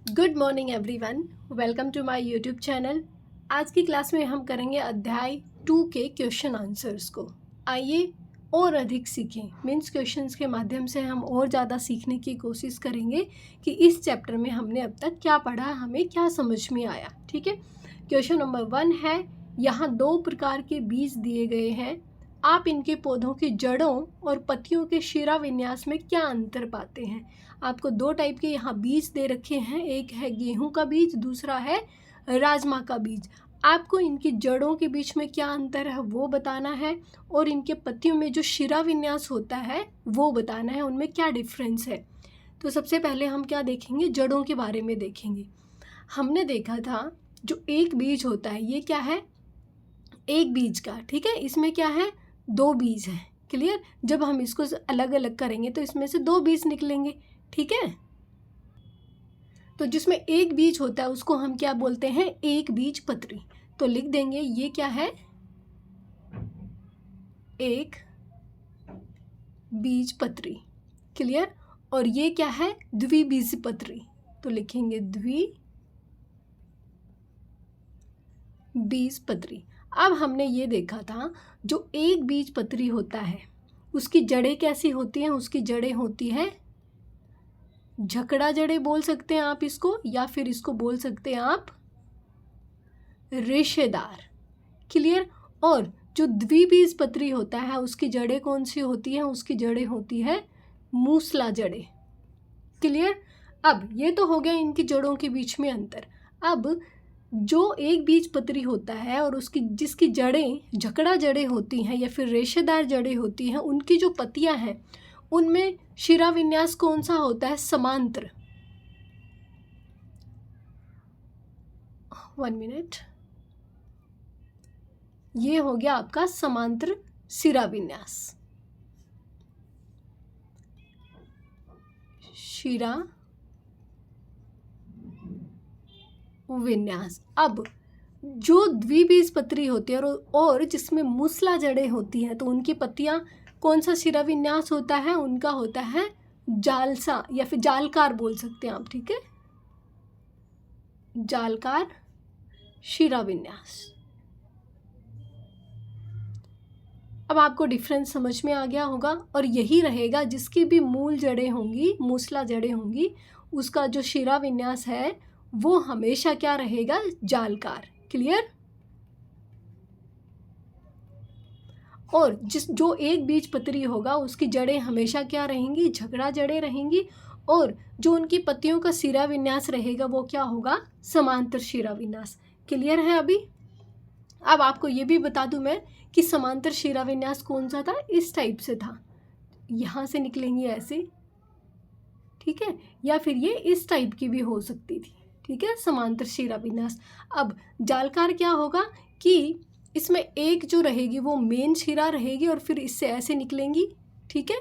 Good morning everyone, welcome to my YouTube channel. आज की class में हम करेंगे अध्याय 2 के क्वेश्चन आंसर्स को। आइए और अधिक सीखें। मीन्स क्वेश्चंस के माध्यम से हम और ज़्यादा सीखने की कोशिश करेंगे कि इस चैप्टर में हमने अब तक क्या पढ़ा, हमें क्या समझ में आया। ठीक है, क्वेश्चन नंबर 1 है, यहाँ 2 प्रकार के बीज दिए गए हैं, आप इनके पौधों की जड़ों और पत्तियों के शिरा विन्यास में क्या अंतर पाते हैं। आपको 2 टाइप के यहाँ बीज दे रखे हैं, एक है गेहूं का बीज, दूसरा है राजमा का बीज। आपको इनकी जड़ों के बीच में क्या अंतर है वो बताना है, और इनके पत्तियों में जो शिरा विन्यास होता है वो बताना है, उनमें क्या डिफरेंस है। तो सबसे पहले हम क्या देखेंगे, जड़ों के बारे में देखेंगे। हमने देखा था जो एक बीज होता है, ये क्या है, एक बीज का, ठीक है, इसमें क्या है, 2 बीज हैं। क्लियर। जब हम इसको अलग अलग करेंगे तो इसमें से 2 बीज निकलेंगे। ठीक है, तो जिसमें एक बीज होता है उसको हम क्या बोलते हैं, एक बीज पत्री। तो लिख देंगे ये क्या है, एक बीज पत्री। क्लियर। और ये क्या है, द्विबीज पत्री। तो लिखेंगे द्विबीज पत्री। अब हमने ये देखा था जो एक बीज पत्री होता है उसकी जड़ें कैसी होती हैं, उसकी जड़ें होती हैं झकड़ा जड़ें बोल सकते हैं आप इसको, या फिर इसको बोल सकते हैं आप रेशेदार। क्लियर। और जो द्विबीजपत्री होता है उसकी जड़ें कौन सी होती हैं, उसकी जड़ें होती है मूसला जड़ें। क्लियर। अब ये तो हो गया इनकी जड़ों के बीच में अंतर। अब जो एक बीज पत्री होता है और उसकी जिसकी जड़ें झकड़ा जड़ें होती हैं या फिर रेशेदार जड़ें होती हैं, उनकी जो पत्तियां हैं उनमें शिरा विन्यास कौन सा होता है, समांतर। 1 मिनट, ये हो गया आपका समांतर शिरा विन्यास। शिरा विन्यास। अब जो द्विबीजपत्री होती है और जिसमें मूसला जड़ें होती हैं तो उनकी पत्तियां कौन सा शिरा विन्यास होता है, उनका होता है जालसा या फिर जालकार बोल सकते हैं आप। ठीक है, जालकार शिरा विन्यास। अब आपको डिफरेंस समझ में आ गया होगा, और यही रहेगा जिसकी भी मूल जड़ें होंगी, मूसला जड़ें होंगी, उसका जो शिरा विन्यास है वो हमेशा क्या रहेगा, जालकार। क्लियर। और जो एक बीज पत्री होगा उसकी जड़ें हमेशा क्या रहेंगी, झगड़ा जड़ें रहेंगी, और जो उनकी पत्तियों का शिरा विन्यास रहेगा वो क्या होगा, समांतर शिरा विन्यास। क्लियर है। अभी अब आपको ये भी बता दूं मैं कि समांतर शिरा विन्यास कौन सा था, इस टाइप से था, यहाँ से निकलेंगी ऐसे, ठीक है, या फिर ये इस टाइप की भी हो सकती थी। ठीक है, समांतर शिरा विन्यास। अब जालकार क्या होगा कि इसमें एक जो रहेगी वो मेन शिरा रहेगी और फिर इससे ऐसे निकलेंगी। ठीक है,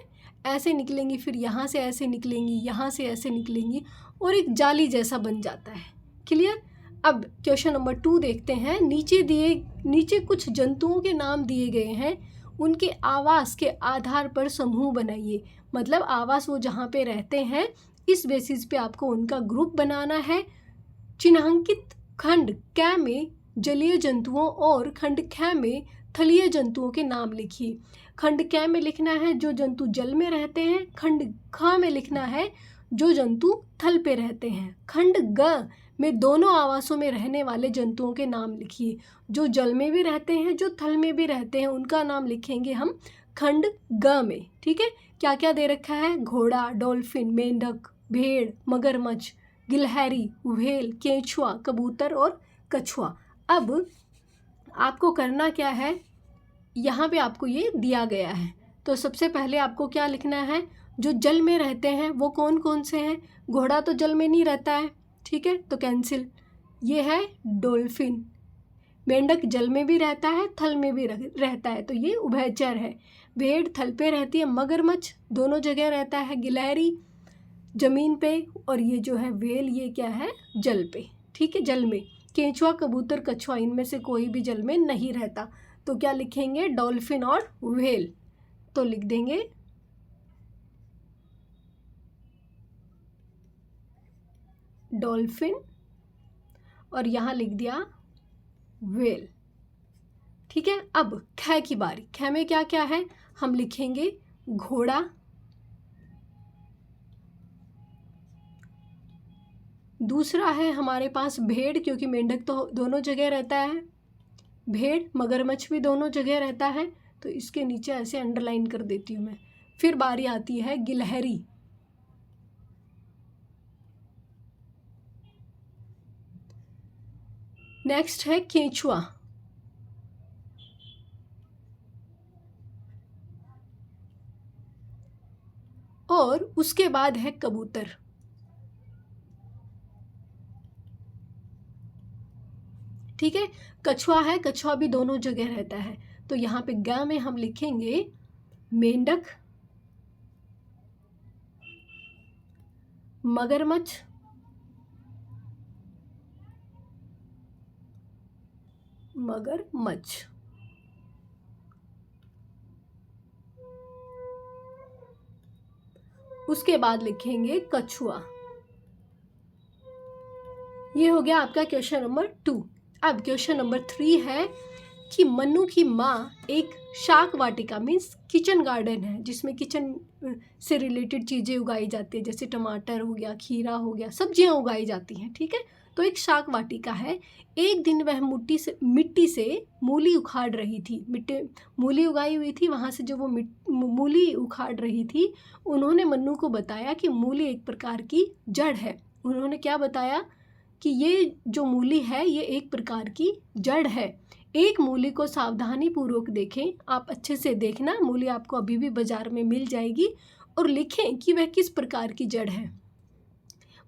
ऐसे निकलेंगी, फिर यहाँ से ऐसे निकलेंगी, यहाँ से ऐसे निकलेंगी, और एक जाली जैसा बन जाता है। क्लियर। अब क्वेश्चन नंबर 2 देखते हैं। नीचे कुछ जंतुओं के नाम दिए गए हैं, उनके आवास के आधार पर समूह बनाइए। मतलब आवास वो जहाँ पे रहते हैं इस बेसिस पे आपको उनका ग्रुप बनाना है। चिन्हांकित खंड क में जलीय जंतुओं और खंड ख में थलीय जंतुओं के नाम लिखिए। खंड क में लिखना है जो जंतु जल में रहते हैं, खंड ख में लिखना है जो जंतु थल पे रहते हैं। खंड ग में दोनों आवासों में रहने वाले जंतुओं के नाम लिखिए, जो जल में भी रहते हैं जो थल में भी रहते हैं उनका नाम लिखेंगे हम खंड ग में। ठीक है, क्या क्या दे रखा है, घोड़ा, डॉल्फिन, मेंढक, भेड़, मगरमच्छ, गिलहरी, व्हेल, केंचुआ, कबूतर और कछुआ। अब आपको करना क्या है, यहाँ पे आपको ये दिया गया है, तो सबसे पहले आपको क्या लिखना है, जो जल में रहते हैं वो कौन कौन से हैं। घोड़ा तो जल में नहीं रहता है, ठीक है, तो कैंसिल। ये है डॉल्फिन। मेंढक जल में भी रहता है थल में भी रहता है, तो ये उभयचर है। भेड़ थल पे रहती है, मगरमच्छ दोनों जगह रहता है, गिलहरी जमीन पे, और ये जो है व्हेल ये क्या है, जल पे। ठीक है, जल में। केंचुआ, कबूतर, कछुआ इनमें से कोई भी जल में नहीं रहता, तो क्या लिखेंगे, डॉल्फिन और व्हेल। तो लिख देंगे डॉल्फिन और यहाँ लिख दिया व्हेल। ठीक है, अब ख की बारी। ख में क्या क्या है, हम लिखेंगे घोड़ा, दूसरा है हमारे पास भेड़, क्योंकि मेंढक तो दोनों जगह रहता है, भेड़, मगरमच्छ भी दोनों जगह रहता है, तो इसके नीचे ऐसे अंडरलाइन कर देती हूँ मैं। फिर बारी आती है गिलहरी, नेक्स्ट है केंचुआ, और उसके बाद है कबूतर। ठीक है, कछुआ है, कछुआ भी दोनों जगह रहता है, तो यहाँ पे ग में हम लिखेंगे मेंढक, मगरमच्छ, मगरमच्छ, उसके बाद लिखेंगे कछुआ। ये हो गया आपका क्वेश्चन नंबर 2। अब क्वेश्चन नंबर 3 है कि मन्नू की माँ एक शाक वाटिका मीन्स किचन गार्डन है, जिसमें किचन से रिलेटेड चीज़ें उगाई जाती है, जैसे टमाटर हो गया, खीरा हो गया, सब्जियां उगाई जाती हैं। ठीक है, तो एक शाक वाटिका है। एक दिन वह मिट्टी से मूली उखाड़ रही थी, मूली उगाई हुई थी, वहाँ से जो वो मूली उखाड़ रही थी, उन्होंने मन्नू को बताया कि मूली एक प्रकार की जड़ है। उन्होंने क्या बताया कि ये जो मूली है ये एक प्रकार की जड़ है। एक मूली को सावधानी पूर्वक देखें, आप अच्छे से देखना, मूली आपको अभी भी बाजार में मिल जाएगी, और लिखें कि वह किस प्रकार की जड़ है।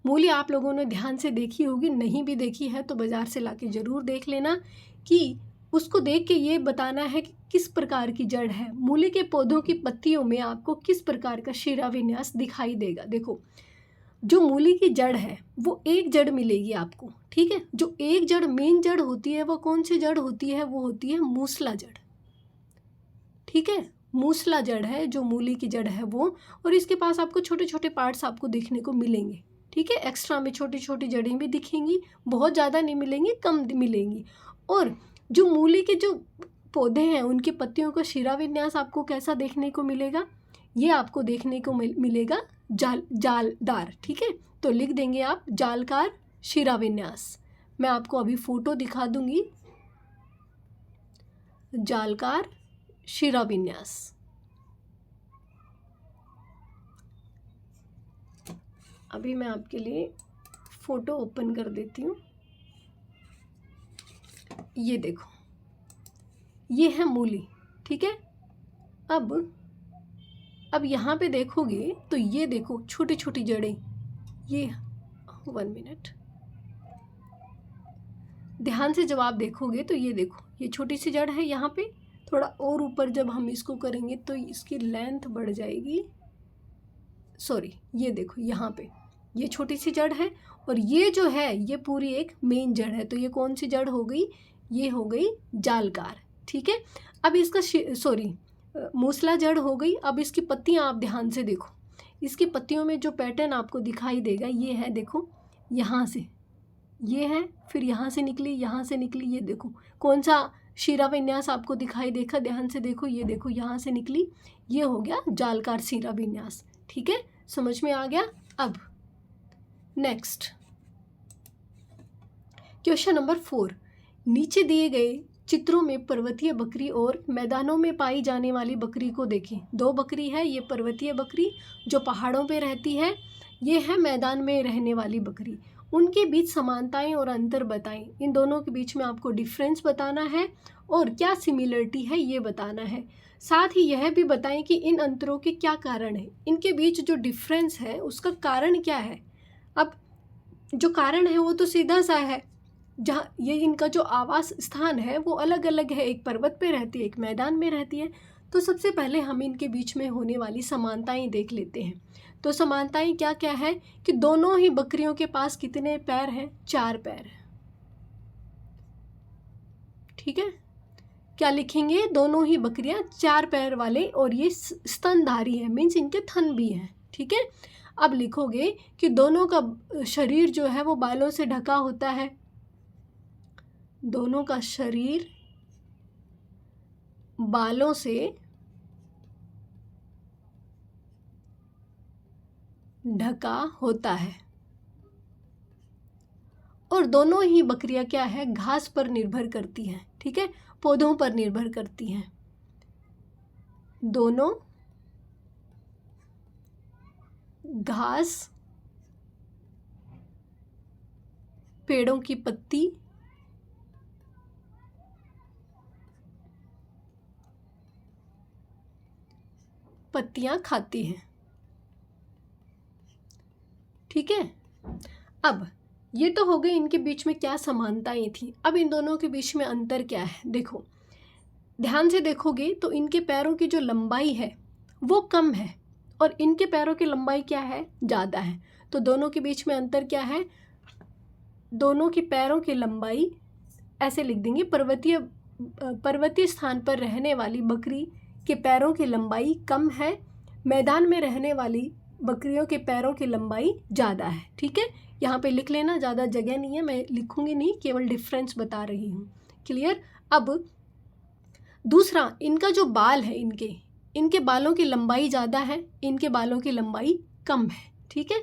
मूली आप लोगों ने ध्यान से देखी होगी, नहीं भी देखी है तो बाजार से लाके ज़रूर देख लेना, कि उसको देख के ये बताना है कि किस प्रकार की जड़ है। मूली के पौधों की पत्तियों में आपको किस प्रकार का शिरा विन्यास दिखाई देगा। देखो, जो मूली की जड़ है वो एक जड़ मिलेगी आपको। ठीक है, जो एक जड़ मेन जड़ होती है वो कौन सी जड़ होती है, वो होती है मूसला जड़। ठीक है, मूसला जड़ है जो मूली की जड़ है वो, और इसके पास आपको छोटे छोटे पार्ट्स आपको देखने को मिलेंगे। ठीक है, एक्स्ट्रा में छोटी छोटी जड़ें भी दिखेंगी, बहुत ज़्यादा नहीं मिलेंगी, कम मिलेंगी। और जो मूली के जो पौधे हैं उनकी पत्तियों का शिरा विन्यास आपको कैसा देखने को मिलेगा, ये आपको देखने को मिलेगा जालदार। ठीक है, तो लिख देंगे आप जालकार शिरा विन्यास। मैं आपको अभी फोटो दिखा दूंगी, जालकार शिरा विन्यास। अभी मैं आपके लिए फोटो ओपन कर देती हूँ। ये देखो, ये है मूली। ठीक है, अब यहाँ पे देखोगे तो ये देखो छोटी छोटी जड़ें, ये 1 मिनट ध्यान से जब आप देखोगे तो ये देखो, ये छोटी सी जड़ है। यहाँ पे थोड़ा और ऊपर जब हम इसको करेंगे तो इसकी लेंथ बढ़ जाएगी। सॉरी, ये देखो यहाँ पे ये छोटी सी जड़ है, और ये जो है ये पूरी एक मेन जड़ है। तो ये कौन सी जड़ हो गई, ये हो गई जालकार। ठीक है, अब इसका मूसला जड़ हो गई। अब इसकी पत्तियाँ आप ध्यान से देखो, इसकी पत्तियों में जो पैटर्न आपको दिखाई देगा ये है, देखो यहाँ से ये है, फिर यहाँ से निकली, यहाँ से निकली, ये देखो कौन सा शिरा विन्यास आपको दिखाई देखा, ध्यान से देखो, ये देखो यहाँ से निकली, ये हो गया जालकार शिरा विन्यास। ठीक है, समझ में आ गया। अब नेक्स्ट क्वेश्चन नंबर 4, नीचे दिए गए चित्रों में पर्वतीय बकरी और मैदानों में पाई जाने वाली बकरी को देखें। 2 बकरी है, ये पर्वतीय बकरी जो पहाड़ों पे रहती है, ये है मैदान में रहने वाली बकरी। उनके बीच समानताएं और अंतर बताएं। इन दोनों के बीच में आपको डिफरेंस बताना है और क्या सिमिलरिटी है ये बताना है। साथ ही यह भी बताएं कि इन अंतरों के क्या कारण हैं। इनके बीच जो डिफरेंस है उसका कारण क्या है। अब जो कारण है वो तो सीधा सा है, जहाँ ये इनका जो आवास स्थान है वो अलग अलग है, एक पर्वत पे रहती है, एक मैदान में रहती है। तो सबसे पहले हम इनके बीच में होने वाली समानताएं देख लेते हैं। तो समानताएं क्या क्या है कि दोनों ही बकरियों के पास कितने पैर हैं, 4 पैर हैं। ठीक है, क्या लिखेंगे, दोनों ही बकरियां 4 पैर वाले, और ये स्तनधारी है, मीन्स इनके थन भी हैं। ठीक है, अब लिखोगे कि दोनों का शरीर जो है वो बालों से ढका होता है, दोनों का शरीर बालों से ढका होता है और दोनों ही बकरियां क्या है, घास पर निर्भर करती हैं, ठीक है, पौधों पर निर्भर करती हैं। दोनों घास, पेड़ों की पत्ती, पत्तियां खाती हैं, ठीक है। अब ये तो हो गई इनके बीच में क्या समानताएं थी। अब इन दोनों के बीच में अंतर क्या है, देखो ध्यान से देखोगे तो इनके पैरों की जो लंबाई है वो कम है और इनके पैरों की लंबाई क्या है, ज़्यादा है। तो दोनों के बीच में अंतर क्या है, दोनों की पैरों की लंबाई ऐसे लिख देंगे, पर्वतीय स्थान पर रहने वाली बकरी के पैरों की लंबाई कम है, मैदान में रहने वाली बकरियों के पैरों की लंबाई ज़्यादा है, ठीक है। यहाँ पे लिख लेना, ज़्यादा जगह नहीं है, मैं लिखूँगी नहीं, केवल डिफरेंस बता रही हूँ, क्लियर। अब दूसरा, इनका जो बाल है, इनके बालों की लंबाई ज़्यादा है, इनके बालों की लंबाई कम है, ठीक है।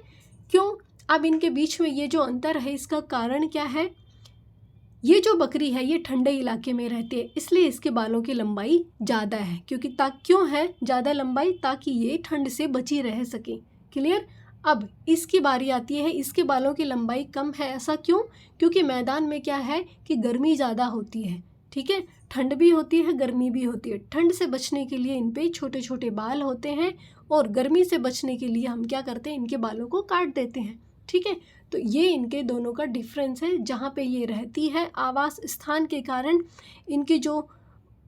क्यों? अब इनके बीच में ये जो अंतर है इसका कारण क्या है, ये जो बकरी है ये ठंडे इलाके में रहती है, इसलिए इसके बालों की लंबाई ज़्यादा है, क्यों है ज़्यादा लंबाई, ताकि ये ठंड से बची रह सके, क्लियर। अब इसकी बारी आती है, इसके बालों की लंबाई कम है, ऐसा क्यों? क्योंकि मैदान में क्या है कि गर्मी ज़्यादा होती है, ठीक है, ठंड भी होती है, गर्मी भी होती है। ठंड से बचने के लिए इन पे छोटे छोटे बाल होते हैं और गर्मी से बचने के लिए हम क्या करते हैं, इनके बालों को काट देते हैं, ठीक है। तो ये इनके दोनों का डिफरेंस है। जहाँ पे ये रहती है आवास स्थान के कारण, इनकी जो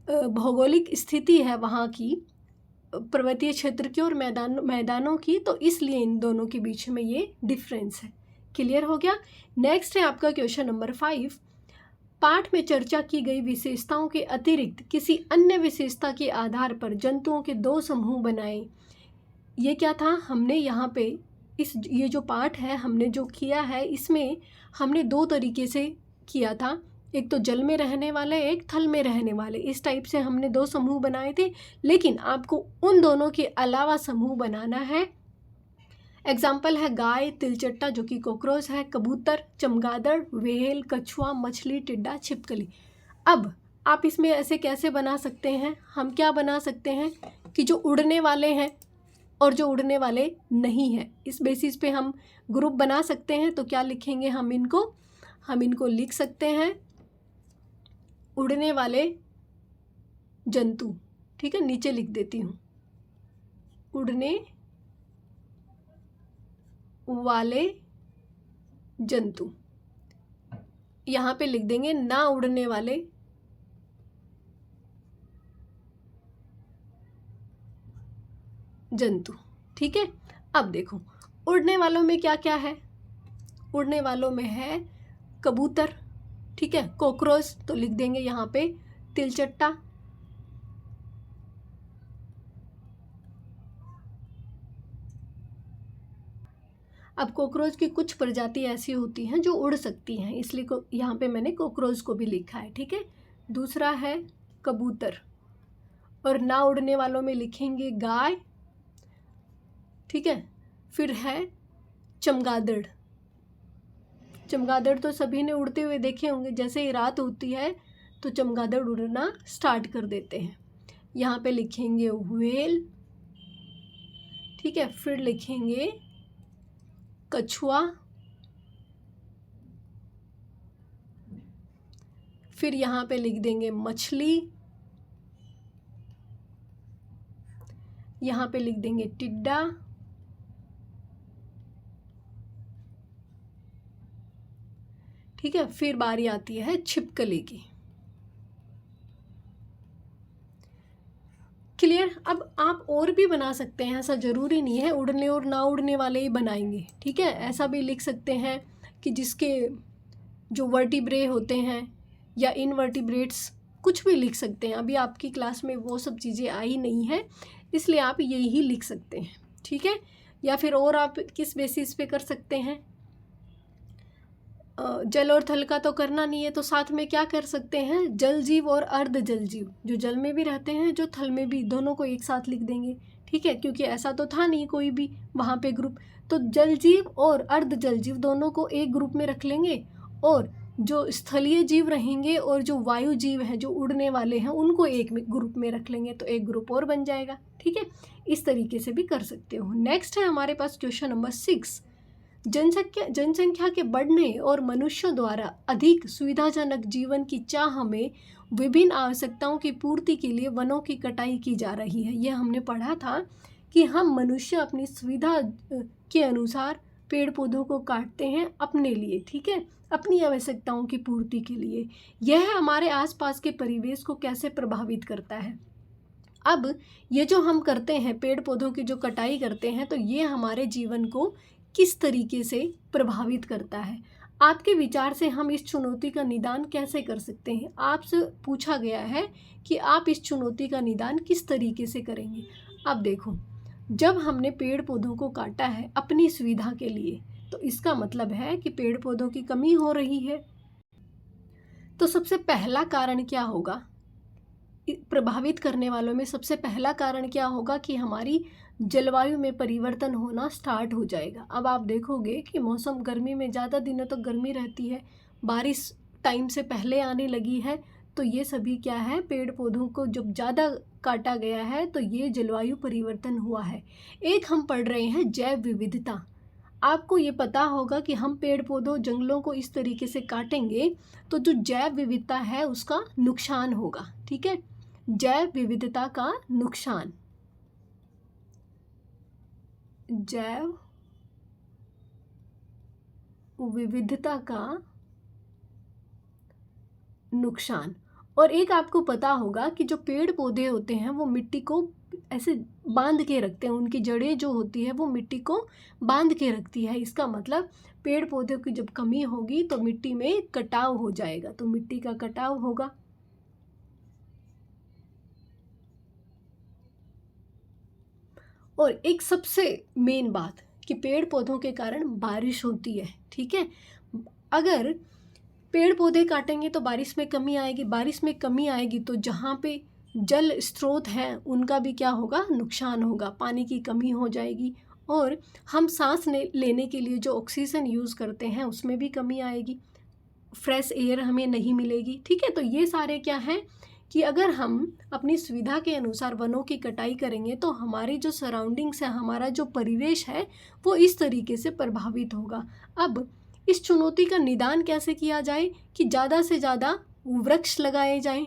भौगोलिक स्थिति है वहाँ की, पर्वतीय क्षेत्र की और मैदानों की, तो इसलिए इन दोनों के बीच में ये डिफरेंस है। क्लियर हो गया। नेक्स्ट है आपका क्वेश्चन नंबर 5। पाठ में चर्चा की गई विशेषताओं के अतिरिक्त किसी अन्य विशेषता के आधार पर जंतुओं के 2 समूह बनाए। ये क्या था, हमने यहाँ पे ये जो पाठ है हमने जो किया है इसमें हमने 2 तरीके से किया था, एक तो जल में रहने वाले, एक थल में रहने वाले, इस टाइप से हमने 2 समूह बनाए थे। लेकिन आपको उन दोनों के अलावा समूह बनाना है। एग्जाम्पल है गाय, तिलचट्टा जो कि कॉकरोच है, कबूतर, चमगादड़, व्हेल, कछुआ, मछली, टिड्डा, छिपकली। अब आप इसमें ऐसे कैसे बना सकते हैं, हम क्या बना सकते हैं कि जो उड़ने वाले हैं और जो उड़ने वाले नहीं हैं, इस बेसिस पे हम ग्रुप बना सकते हैं। तो क्या लिखेंगे हम इनको लिख सकते हैं उड़ने वाले जंतु, ठीक है, नीचे लिख देती हूँ, उड़ने वाले जंतु। यहाँ पे लिख देंगे ना उड़ने वाले जंतु, ठीक है। अब देखो उड़ने वालों में क्या क्या है, उड़ने वालों में है कबूतर, ठीक है, कॉकरोच तो लिख देंगे यहाँ पे तिलचट्टा, अब कॉकरोच की कुछ प्रजाति ऐसी होती हैं जो उड़ सकती हैं, इसलिए यहाँ पे मैंने कॉकरोच को भी लिखा है, ठीक है। दूसरा है कबूतर, और ना उड़ने वालों में लिखेंगे गाय, ठीक है। फिर है चमगादड़, चमगादड़ तो सभी ने उड़ते हुए देखे होंगे, जैसे ही रात होती है तो चमगादड़ उड़ना स्टार्ट कर देते हैं। यहाँ पे लिखेंगे व्हेल, ठीक है। फिर लिखेंगे कछुआ, फिर यहाँ पे लिख देंगे मछली, यहाँ पे लिख देंगे टिड्डा, ठीक है। फिर बारी आती है छिपकली की। क्लियर। अब आप और भी बना सकते हैं, ऐसा ज़रूरी नहीं है उड़ने और ना उड़ने वाले ही बनाएंगे, ठीक है। ऐसा भी लिख सकते हैं कि जिसके जो वर्टिब्रे होते हैं या इनवर्टिब्रेट्स, कुछ भी लिख सकते हैं। अभी आपकी क्लास में वो सब चीज़ें आई नहीं है, इसलिए आप यही लिख सकते हैं, ठीक है। या फिर और आप किस बेसिस पे कर सकते हैं? जल और थल का तो करना नहीं है, तो साथ में क्या कर सकते हैं, जल जीव और अर्ध जल जीव, जो जल में भी रहते हैं जो थल में भी, दोनों को एक साथ लिख देंगे। ठीक है, क्योंकि ऐसा तो था नहीं कोई भी वहाँ पे ग्रुप, तो जल जीव और अर्ध जल जीव दोनों को एक ग्रुप में रख लेंगे, और जो स्थलीय जीव रहेंगे और जो वायु जीव हैं जो उड़ने वाले हैं उनको एक ग्रुप में रख लेंगे, तो एक ग्रुप और बन जाएगा। ठीक है, इस तरीके से भी कर सकते हो। नेक्स्ट है हमारे पास क्वेश्चन नंबर 6। जनसंख्या के बढ़ने और मनुष्यों द्वारा अधिक सुविधाजनक जीवन की चाह में विभिन्न आवश्यकताओं की पूर्ति के लिए वनों की कटाई की जा रही है। यह हमने पढ़ा था कि हम मनुष्य अपनी सुविधा के अनुसार पेड़ पौधों को काटते हैं अपने लिए, ठीक है, अपनी आवश्यकताओं की पूर्ति के लिए। यह हमारे आसपास के परिवेश को कैसे प्रभावित करता है। अब ये जो हम करते हैं, पेड़ पौधों की जो कटाई करते हैं, तो ये हमारे जीवन को किस तरीके से प्रभावित करता है। आपके विचार से हम इस चुनौती का निदान कैसे कर सकते हैं। आपसे पूछा गया है कि आप इस चुनौती का निदान किस तरीके से करेंगे। अब देखो, जब हमने पेड़ पौधों को काटा है अपनी सुविधा के लिए, तो इसका मतलब है कि पेड़ पौधों की कमी हो रही है। तो सबसे पहला कारण क्या होगा, प्रभावित करने वालों में सबसे पहला कारण क्या होगा कि हमारी जलवायु में परिवर्तन होना स्टार्ट हो जाएगा। अब आप देखोगे कि मौसम, गर्मी में ज़्यादा दिनों तक गर्मी रहती है, बारिश टाइम से पहले आने लगी है, तो ये सभी क्या है, पेड़ पौधों को जब ज़्यादा काटा गया है तो ये जलवायु परिवर्तन हुआ है। एक हम पढ़ रहे हैं जैव विविधता। आपको ये पता होगा कि हम पेड़ पौधों, जंगलों को इस तरीके से काटेंगे तो जो जैव विविधता है उसका नुकसान होगा। ठीक है, जैव विविधता का नुकसान, जैव विविधता का नुकसान। और एक आपको पता होगा कि जो पेड़ पौधे होते हैं वो मिट्टी को ऐसे बांध के रखते हैं, उनकी जड़ें जो होती है वो मिट्टी को बांध के रखती है। इसका मतलब पेड़ पौधों की जब कमी होगी तो मिट्टी में कटाव हो जाएगा, तो मिट्टी का कटाव होगा। और एक सबसे मेन बात कि पेड़ पौधों के कारण बारिश होती है। ठीक है, अगर पेड़ पौधे काटेंगे तो बारिश में कमी आएगी, बारिश में कमी आएगी तो जहाँ पे जल स्रोत हैं उनका भी क्या होगा, नुकसान होगा, पानी की कमी हो जाएगी, और हम सांस लेने के लिए जो ऑक्सीजन यूज़ करते हैं उसमें भी कमी आएगी, फ्रेश एयर हमें नहीं मिलेगी। ठीक है, तो ये सारे क्या हैं कि अगर हम अपनी सुविधा के अनुसार वनों की कटाई करेंगे तो हमारी जो सराउंडिंग्स है, हमारा जो परिवेश है वो इस तरीके से प्रभावित होगा। अब इस चुनौती का निदान कैसे किया जाए कि ज़्यादा से ज़्यादा वृक्ष लगाए जाएं,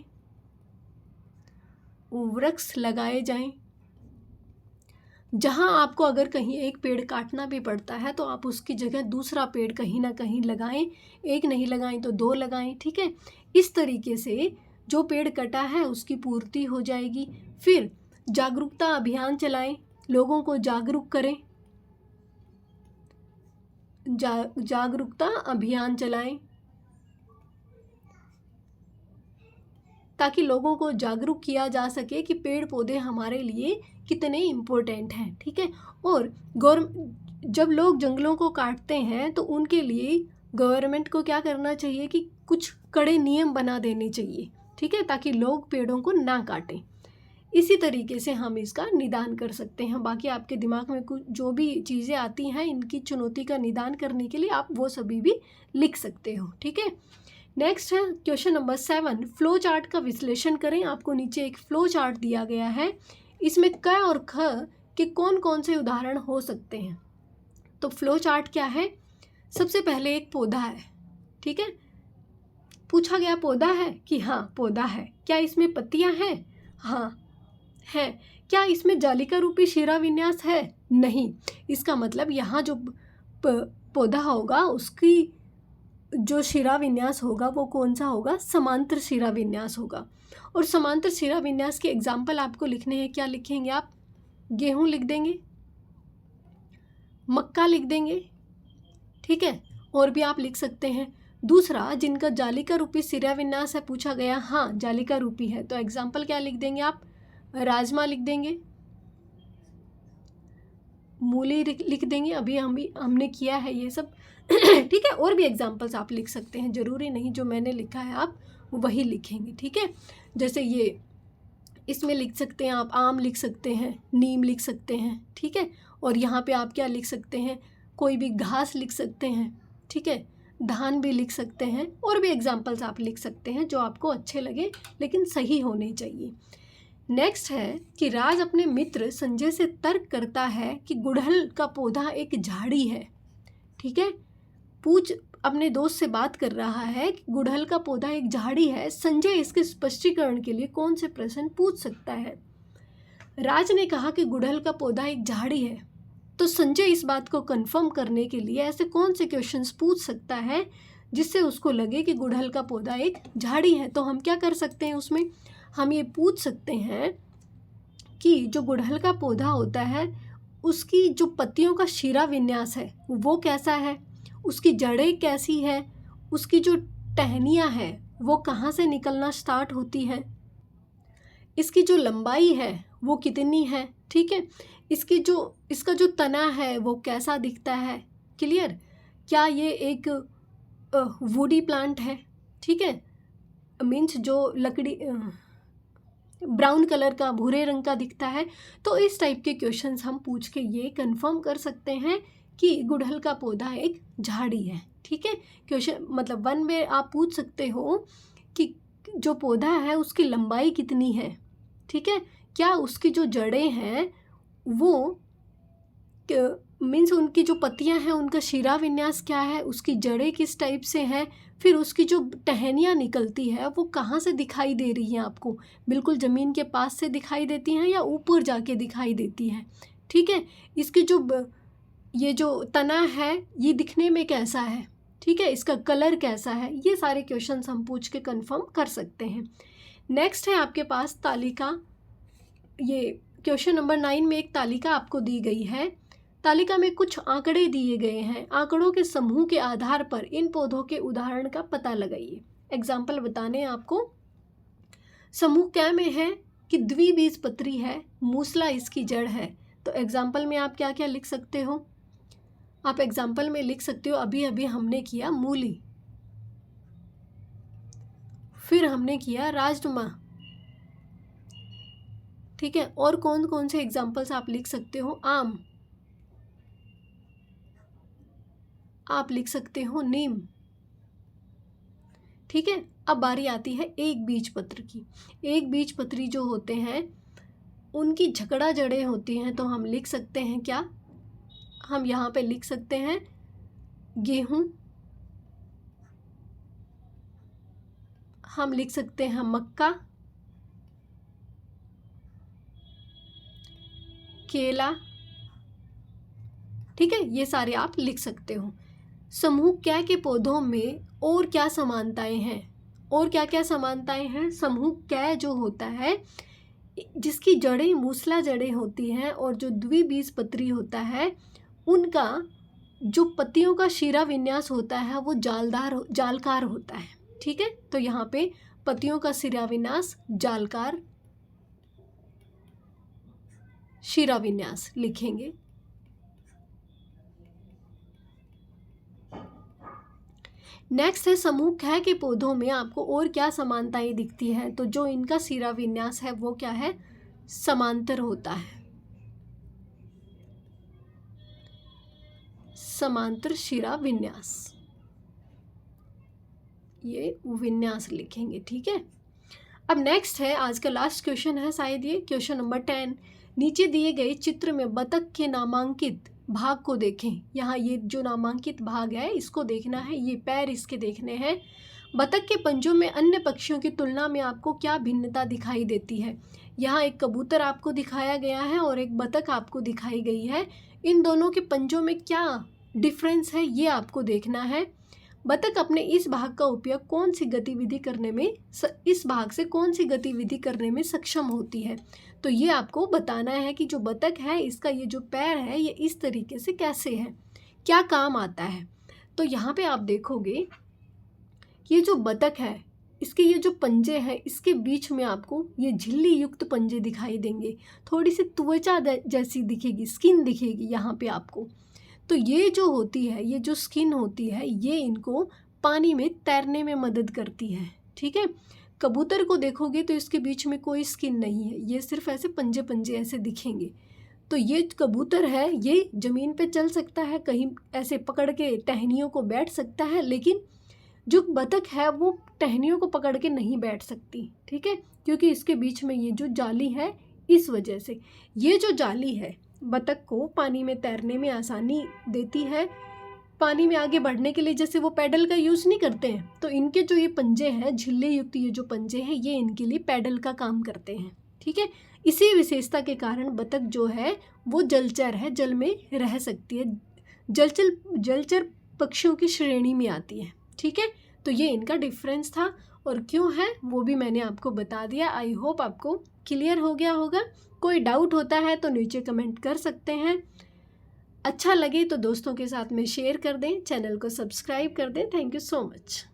वृक्ष लगाए जाएं। जहां आपको अगर कहीं एक पेड़ काटना भी पड़ता है तो आप उसकी जगह दूसरा पेड़ कहीं ना कहीं लगाएं, एक नहीं लगाएं तो 2 लगाएं। ठीक है, इस तरीके से जो पेड़ कटा है उसकी पूर्ति हो जाएगी। फिर जागरूकता अभियान चलाएं, लोगों को जागरूक करें, जागरूकता अभियान चलाएं ताकि लोगों को जागरूक किया जा सके कि पेड़ पौधे हमारे लिए कितने इम्पोर्टेंट हैं। ठीक है, और जब लोग जंगलों को काटते हैं तो उनके लिए गवर्नमेंट को क्या करना चाहिए कि कुछ कड़े नियम बना देने चाहिए। ठीक है, ताकि लोग पेड़ों को ना काटें। इसी तरीके से हम इसका निदान कर सकते हैं। बाकी आपके दिमाग में कुछ जो भी चीज़ें आती हैं इनकी चुनौती का निदान करने के लिए आप वो सभी भी लिख सकते हो। ठीक है, नेक्स्ट है क्वेश्चन नंबर 7, फ्लो चार्ट का विश्लेषण करें। आपको नीचे एक फ्लो चार्ट दिया गया है, इसमें क और ख के कौन कौन से उदाहरण हो सकते हैं। तो फ्लो चार्ट क्या है, सबसे पहले एक पौधा है। ठीक है, पूछा गया पौधा है कि हाँ पौधा है, क्या इसमें पत्तियां हैं, हाँ है, क्या इसमें जालिका रूपी शिरा विन्यास है, नहीं। इसका मतलब यहाँ जो पौधा होगा उसकी जो शिरा विन्यास होगा वो कौन सा होगा, समांतर शिरा विन्यास होगा। और समांतर शिरा विन्यास के एग्जाम्पल आपको लिखने हैं, क्या लिखेंगे आप, गेहूं लिख देंगे, मक्का लिख देंगे। ठीक है, और भी आप लिख सकते हैं। दूसरा, जिनका जालिका रूपी शिरा विन्यास है, पूछा गया हाँ जालिका रूपी है, तो एग्जाम्पल क्या लिख देंगे आप, राजमा लिख देंगे, मूली लिख देंगे, अभी हमने किया है ये सब। ठीक है, और भी एग्जांपल्स आप लिख सकते हैं, ज़रूरी नहीं जो मैंने लिखा है आप वही लिखेंगे। ठीक है, जैसे ये इसमें लिख सकते हैं आप आम लिख सकते हैं, नीम लिख सकते हैं। ठीक है, और यहाँ पे आप क्या लिख सकते हैं, कोई भी घास लिख सकते हैं। ठीक है, धान भी लिख सकते हैं, और भी एग्जांपल्स आप लिख सकते हैं जो आपको अच्छे लगे लेकिन सही होने चाहिए। नेक्स्ट है कि राज अपने मित्र संजय से तर्क करता है कि गुड़हल का पौधा एक झाड़ी है। ठीक है, अपने दोस्त से बात कर रहा है कि गुड़हल का पौधा एक झाड़ी है। संजय इसके स्पष्टीकरण के लिए कौन से प्रश्न पूछ सकता है। राज ने कहा कि गुड़हल का पौधा एक झाड़ी है, तो संजय इस बात को कंफर्म करने के लिए ऐसे कौन से क्वेश्चंस पूछ सकता है जिससे उसको लगे कि गुड़हल का पौधा एक झाड़ी है। तो हम क्या कर सकते हैं उसमें, हम ये पूछ सकते हैं कि जो गुड़हल का पौधा होता है उसकी जो पत्तियों का शिरा विन्यास है वो कैसा है, उसकी जड़ें कैसी है, उसकी जो टहनियाँ हैं वो कहाँ से निकलना स्टार्ट होती है, इसकी जो लंबाई है वो कितनी है। ठीक है, इसका जो तना है वो कैसा दिखता है। क्लियर, क्या ये एक वुडी प्लांट है। ठीक है, मीन्स जो लकड़ी ब्राउन कलर का, भूरे रंग का दिखता है। तो इस टाइप के क्वेश्चंस हम पूछ के ये कंफर्म कर सकते हैं कि गुड़हल का पौधा एक झाड़ी है। ठीक है, क्वेश्चन मतलब 1 में आप पूछ सकते हो कि जो पौधा है उसकी लंबाई कितनी है। ठीक है, क्या उसकी जो जड़ें हैं वो मीन्स उनकी जो पत्तियां हैं उनका शिरा विन्यास क्या है, उसकी जड़ें किस टाइप से हैं, फिर उसकी जो टहनियाँ निकलती है वो कहाँ से दिखाई दे रही हैं आपको, बिल्कुल ज़मीन के पास से दिखाई देती हैं या ऊपर जाके दिखाई देती हैं। ठीक है, इसकी ये जो तना है ये दिखने में कैसा है। ठीक है, इसका कलर कैसा है, ये सारे क्वेश्चंस हम पूछ के कंफर्म कर सकते हैं। नेक्स्ट है आपके पास तालिका। ये क्वेश्चन नंबर 9 में एक तालिका आपको दी गई है। तालिका में कुछ आंकड़े दिए गए हैं। आंकड़ों के समूह के आधार पर इन पौधों के उदाहरण का पता लगाइए। एग्जाम्पल बताने हैं आपको। समूह क्या में है कि द्विबीजपत्री है, मूसला इसकी जड़ है। तो एग्जाम्पल में आप क्या क्या लिख सकते हो, आप एग्जाम्पल में लिख सकते हो अभी अभी हमने किया मूली, फिर हमने किया राजमा। ठीक है, और कौन कौन से एग्जाम्पल्स आप लिख सकते हो, आम, आप लिख सकते हो नीम। ठीक है, अब बारी आती है एक बीजपत्र की। एक बीजपत्री जो होते हैं उनकी झकड़ा जड़ें होती हैं, तो हम लिख सकते हैं क्या, हम यहाँ पे लिख सकते हैं गेहूं, हम लिख सकते हैं मक्का, केला। ठीक है, ये सारे आप लिख सकते हो। समूह क्या के पौधों में और क्या समानताएं हैं, और क्या क्या समानताएं हैं। समूह क्या जो होता है जिसकी जड़ें मूसला जड़ें होती हैं और जो द्विबीजपत्री होता है उनका जो पत्तियों का शिरा विन्यास होता है वो जालकार होता है। ठीक है, तो यहाँ पे पत्तियों का शिरा विन्यास जालकार शिरा विन्यास लिखेंगे। नेक्स्ट है समूह ख के पौधों में आपको और क्या समानताएं दिखती हैं। तो जो इनका शिरा विन्यास है वो क्या है, समांतर होता है, समांतर शिरा विन्यास, ये विन्यास लिखेंगे। ठीक है, अब नेक्स्ट है आज का लास्ट क्वेश्चन है शायद ये क्वेश्चन नंबर 10। नीचे दिए गए चित्र में बतख के नामांकित भाग को देखें। यहाँ ये जो नामांकित भाग है इसको देखना है, ये पैर इसके देखने हैं। बतख के पंजों में अन्य पक्षियों की तुलना में आपको क्या भिन्नता दिखाई देती है। यहाँ एक कबूतर आपको दिखाया गया है और एक बतख आपको दिखाई गई है। इन दोनों के पंजों में क्या डिफरेंस है ये आपको देखना है। बतख अपने इस भाग का उपयोग कौन सी गतिविधि करने में इस भाग से कौन सी गतिविधि करने में सक्षम होती है। तो ये आपको बताना है कि जो बतख है इसका ये जो पैर है ये इस तरीके से कैसे है, क्या काम आता है। तो यहाँ पे आप देखोगे ये जो बतख है इसके ये जो पंजे हैं इसके बीच में आपको ये झिल्ली युक्त पंजे दिखाई देंगे, थोड़ी सी त्वचा जैसी दिखेगी, स्किन दिखेगी यहाँ पे आपको। तो ये जो होती है, ये जो स्किन होती है, ये इनको पानी में तैरने में मदद करती है। ठीक है, कबूतर को देखोगे तो इसके बीच में कोई स्किन नहीं है, ये सिर्फ ऐसे पंजे पंजे ऐसे दिखेंगे। तो ये कबूतर है, ये ज़मीन पे चल सकता है, कहीं ऐसे पकड़ के टहनियों को बैठ सकता है, लेकिन जो बतख है वो टहनियों को पकड़ के नहीं बैठ सकती। ठीक है, क्योंकि इसके बीच में ये जो जाली है, इस वजह से ये जो जाली है बतख को पानी में तैरने में आसानी देती है। पानी में आगे बढ़ने के लिए जैसे वो पैडल का यूज़ नहीं करते हैं, तो इनके जो ये पंजे हैं, झिल्ली युक्त ये जो पंजे हैं, ये इनके लिए पैडल का काम करते हैं। ठीक है, इसी विशेषता के कारण बतख जो है वो जलचर है, जल में रह सकती है, जलचर पक्षियों की श्रेणी में आती है। ठीक है, तो ये इनका डिफरेंस था और क्यों है वो भी मैंने आपको बता दिया। आई होप आपको क्लियर हो गया होगा। कोई डाउट होता है तो नीचे कमेंट कर सकते हैं। अच्छा लगे तो दोस्तों के साथ में शेयर कर दें, चैनल को सब्सक्राइब कर दें। Thank you so much.